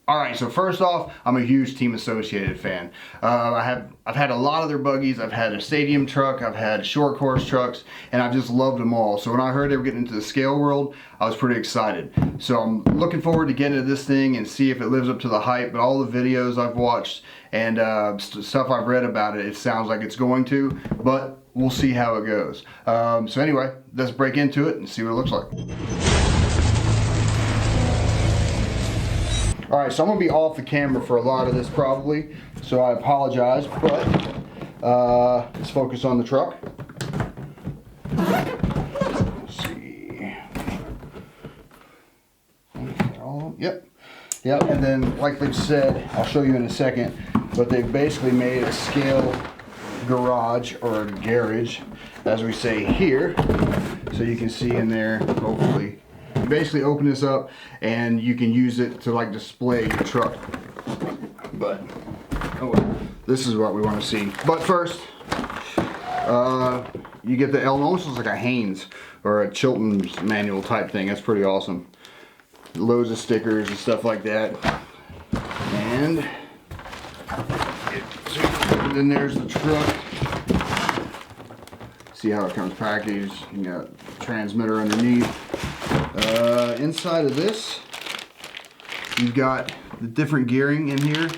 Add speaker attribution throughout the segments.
Speaker 1: All right, so first off, I'm a huge Team Associated fan. I've had a lot of their buggies. I've had a stadium truck, I've had short course trucks, and I've just loved them all. So when I heard they were getting into the scale world, I was pretty excited. So I'm looking forward to getting into this thing and see if it lives up to the hype. But all the videos I've watched and stuff I've read about it, it sounds like it's going to, but we'll see how it goes. So anyway, let's break into it and see what it looks like. All right, so I'm gonna be off the camera for a lot of this probably, so I apologize, but let's focus on the truck. Let's see. Yep, and then like they've said, I'll show you in a second, but they've basically made a scale garage or a garage, as we say here, so you can see in there, hopefully. You basically open this up and you can use it to like display your truck. But oh well, this is what we want to see. But first, you get the element, almost looks like a Haynes or a Chilton's manual type thing. That's pretty awesome. Loads of stickers and stuff like that. And then there's the truck. See how it comes packaged. You got transmitter underneath. Inside of this, you've got the different gearing in here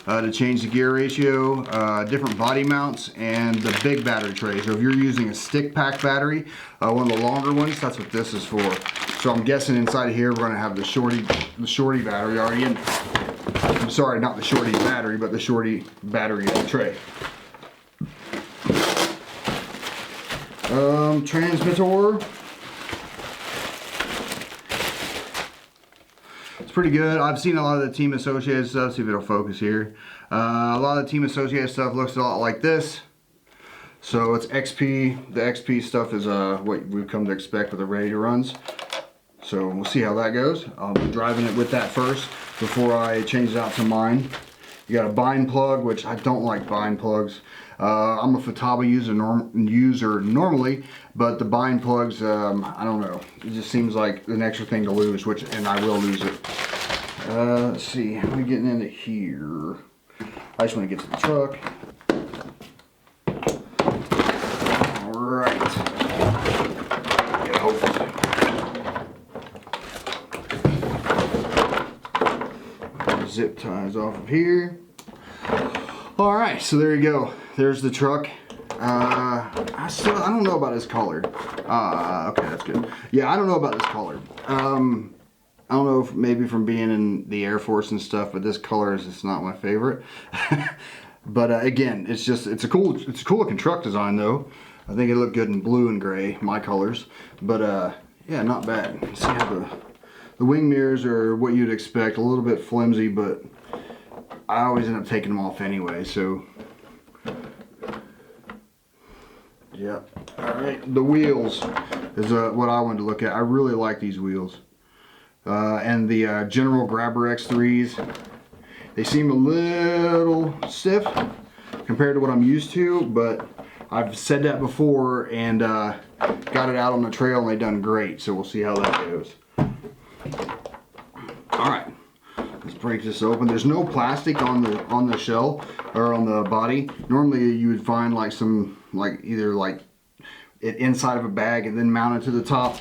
Speaker 1: to change the gear ratio, different body mounts, and the big battery tray. So if you're using a stick pack battery, one of the longer ones, that's what this is for. So I'm guessing inside of here we're going to have the shorty battery already in. I'm sorry, not the shorty battery, but the shorty battery tray. Transmitter. It's pretty good. I've seen a lot of the Team Associated stuff. See if it'll focus here. A lot of the Team Associated stuff looks a lot like this. So it's XP. The XP stuff is what we've come to expect with the ready to runs. So we'll see how that goes. I'll be driving it with that first before I change it out to mine. You got a bind plug, which I don't like bind plugs. I'm a Futaba user normally, but the bind plugs, I don't know. It just seems like an extra thing to lose, and I will lose it. Let's see, we're getting into here. I just want to get to the truck. All right. Get a hold. Zip ties off of here. All right, so there you go. There's the truck. I don't know about his color. Okay, that's good. Yeah, I don't know about this color. I don't know if maybe from being in the Air Force and stuff, but this color is just not my favorite. But again, it's a cool looking truck design though. I think it looked good in blue and gray, my colors. But yeah, not bad. See how the wing mirrors are what you'd expect, a little bit flimsy, but I always end up taking them off anyway, so yeah. Alright, the wheels is what I wanted to look at. I really like these wheels. And the General Grabber X3s, they seem a little stiff compared to what I'm used to, but I've said that before and got it out on the trail and they've done great, so we'll see how that goes. Alright. Let's break this open. There's no plastic on the shell or on the body. Normally you would find like some either it inside of a bag and then mounted to the top.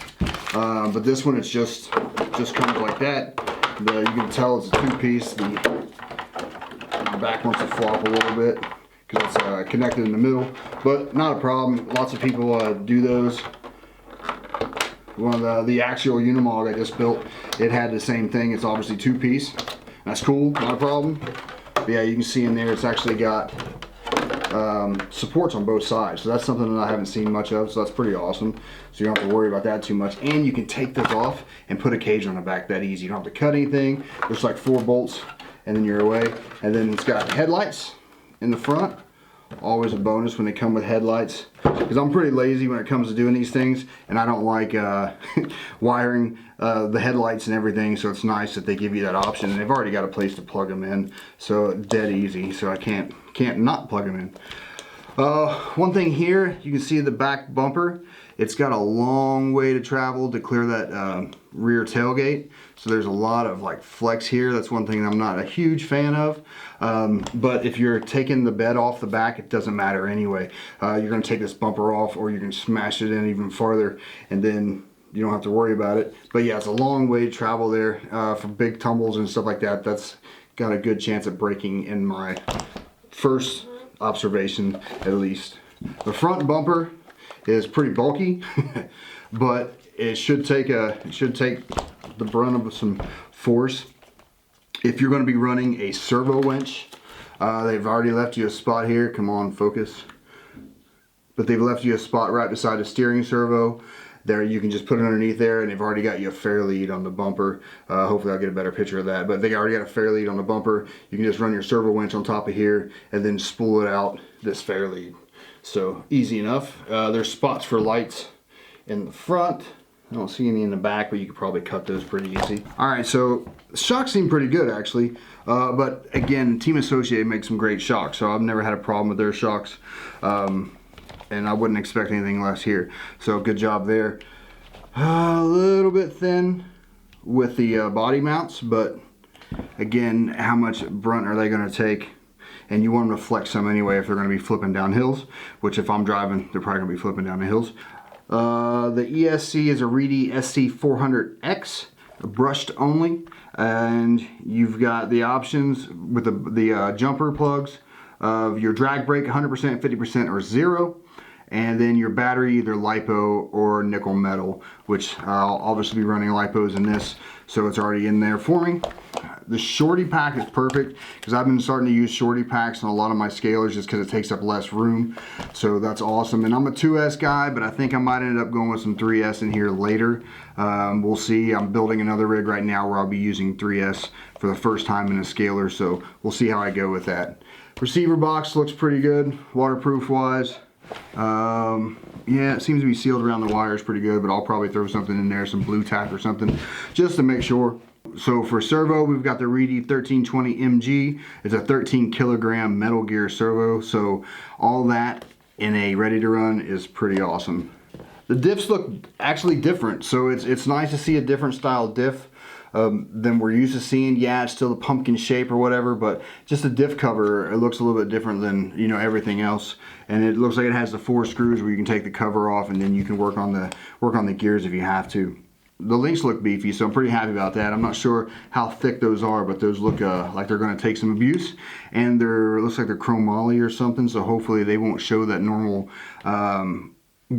Speaker 1: But this one it's just comes like that. You can tell it's a two-piece. The back wants to flop a little bit because it's connected in the middle, but not a problem. Lots of people do those. One of the Axial Unimog I just built, it had the same thing. It's obviously two-piece. That's cool, not a problem. But yeah, you can see in there it's actually got supports on both sides. So that's something that I haven't seen much of, so that's pretty awesome. So you don't have to worry about that too much. And you can take this off and put a cage on the back that easy. You don't have to cut anything. There's like 4 bolts and then you're away. And then it's got headlights in the front. Always a bonus when they come with headlights, because I'm pretty lazy when it comes to doing these things and I don't like wiring the headlights and everything, so it's nice that they give you that option, and they've already got a place to plug them in, so dead easy, so I can't not plug them in. One thing here, you can see the back bumper. It's got a long way to travel to clear that rear tailgate. So there's a lot of like flex here. That's one thing I'm not a huge fan of. But if you're taking the bed off the back, it doesn't matter anyway. You're gonna take this bumper off, or you can smash it in even farther, and then you don't have to worry about it. But yeah, it's a long way to travel there for big tumbles and stuff like that. That's got a good chance of breaking in my first observation, at least. The front bumper is pretty bulky, but it should take the brunt of some force. If you're going to be running a servo winch, they've already left you a spot here. Come on, focus. But they've left you a spot right beside the steering servo. There, you can just put it underneath there, and they've already got you a fair lead on the bumper. Hopefully I'll get a better picture of that, but they already got a fair lead on the bumper. You can just run your servo winch on top of here and then spool it out this fair lead. So easy enough. There's spots for lights in the front. I don't see any in the back, but you could probably cut those pretty easy. All right, so shocks seem pretty good actually, but again, Team Associated makes some great shocks, so I've never had a problem with their shocks. And I wouldn't expect anything less here. So good job there. A little bit thin with the body mounts, but again, how much brunt are they gonna take? And you want them to flex some anyway if they're gonna be flipping down hills, which if I'm driving, they're probably gonna be flipping down the hills. The ESC is a Reedy SC400X, brushed only. And you've got the options with the jumper plugs of your drag brake, 100%, 50%, or 0. And then your battery, either LiPo or nickel metal, which I'll obviously be running LiPos in this, so it's already in there for me. The shorty pack is perfect, because I've been starting to use shorty packs on a lot of my scalers just because it takes up less room. So that's awesome. And I'm a 2S guy, but I think I might end up going with some 3S in here later. We'll see. I'm building another rig right now where I'll be using 3S for the first time in a scaler, so we'll see how I go with that. Receiver box looks pretty good, waterproof wise. Yeah, it seems to be sealed around the wires pretty good, but I'll probably throw something in there, some blue tack or something, just to make sure. So for servo, we've got the Reedy 1320 MG. It's a 13 kilogram metal gear servo, so all that in a ready to run is pretty awesome. The diffs look actually different, so it's nice to see a different style diff than we're used to seeing. Yeah, it's still a pumpkin shape or whatever, but just the diff cover, it looks a little bit different than, you know, everything else. And it looks like it has the 4 screws where you can take the cover off, and then you can work on the gears if you have to. The links look beefy, so I'm pretty happy about that. I'm not sure how thick those are, but those look like they're going to take some abuse. And looks like they're chromoly or something, so hopefully they won't show that normal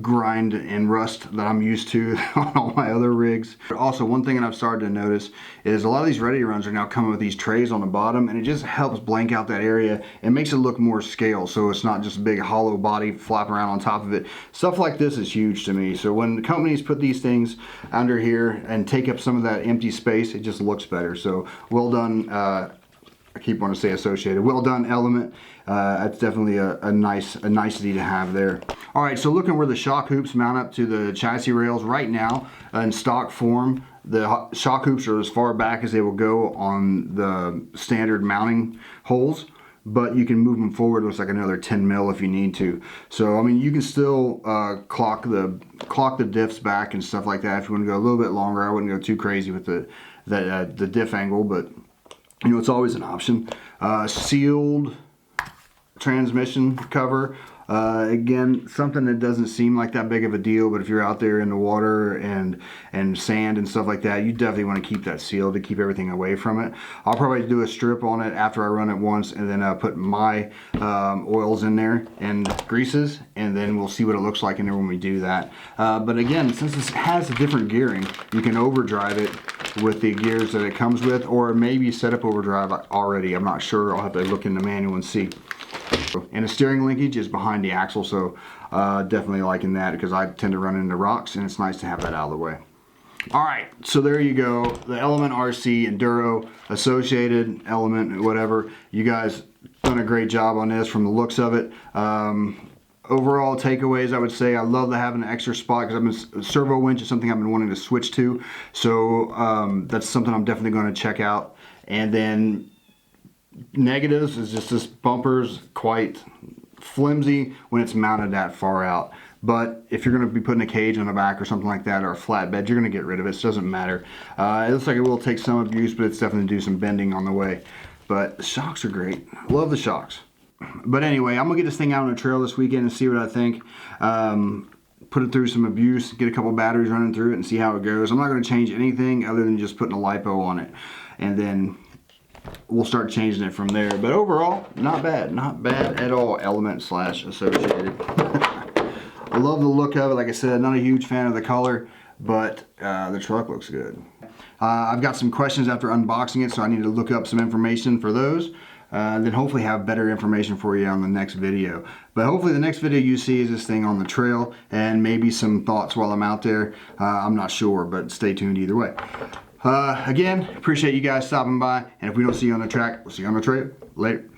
Speaker 1: grind and rust that I'm used to on all my other rigs. Also, one thing that I've started to notice is a lot of these ready runs are now coming with these trays on the bottom, and it just helps blank out that area and makes it look more scale, so it's not just a big hollow body flapping around on top of it. Stuff like this is huge to me, so when the companies put these things under here and take up some of that empty space, it just looks better. So well done. I keep wanting to say Associated. Well done, Element. That's definitely a nicety to have there. All right, so looking where the shock hoops mount up to the chassis rails right now in stock form, the shock hoops are as far back as they will go on the standard mounting holes, but you can move them forward. Looks like another 10 mil if you need to. So I mean, you can still clock the diffs back and stuff like that if you want to go a little bit longer. I wouldn't go too crazy with the diff angle, but you know, it's always an option. Sealed transmission cover. Again, something that doesn't seem like that big of a deal, but if you're out there in the water and sand and stuff like that, you definitely want to keep that sealed to keep everything away from it. I'll probably do a strip on it after I run it once, and then put my oils in there and greases, and then we'll see what it looks like in there when we do that. But again, since this has a different gearing, you can overdrive it with the gears that it comes with, or maybe set up overdrive already. I'm not sure. I'll have to look in the manual and see. And the steering linkage is behind the axle, so definitely liking that because I tend to run into rocks, and it's nice to have that out of the way. All right, so there you go. The Element RC Enduro, Associated, Element, whatever. You guys done a great job on this from the looks of it. Overall takeaways, I would say I love having an extra spot because Servo Winch is something I've been wanting to switch to. So that's something I'm definitely going to check out. And then negatives is just this bumper's quite flimsy when it's mounted that far out. But if you're going to be putting a cage on the back or something like that, or a flatbed, you're going to get rid of it. It doesn't matter. It looks like it will take some abuse, but it's definitely do some bending on the way. But the shocks are great. Love the shocks. But anyway, I'm going to get this thing out on the trail this weekend and see what I think. Put it through some abuse, get a couple batteries running through it and see how it goes. I'm not going to change anything other than just putting a lipo on it. And then we'll start changing it from there. But overall, not bad. Not bad at all. Element / Associated. I love the look of it. Like I said, not a huge fan of the color, but the truck looks good. I've got some questions after unboxing it, so I need to look up some information for those. Then hopefully have better information for you on the next video. But hopefully the next video you see is this thing on the trail and maybe some thoughts while I'm out there. I'm not sure, but stay tuned either way. Again, appreciate you guys stopping by, and if we don't see you on the track, we'll see you on the trail. Later.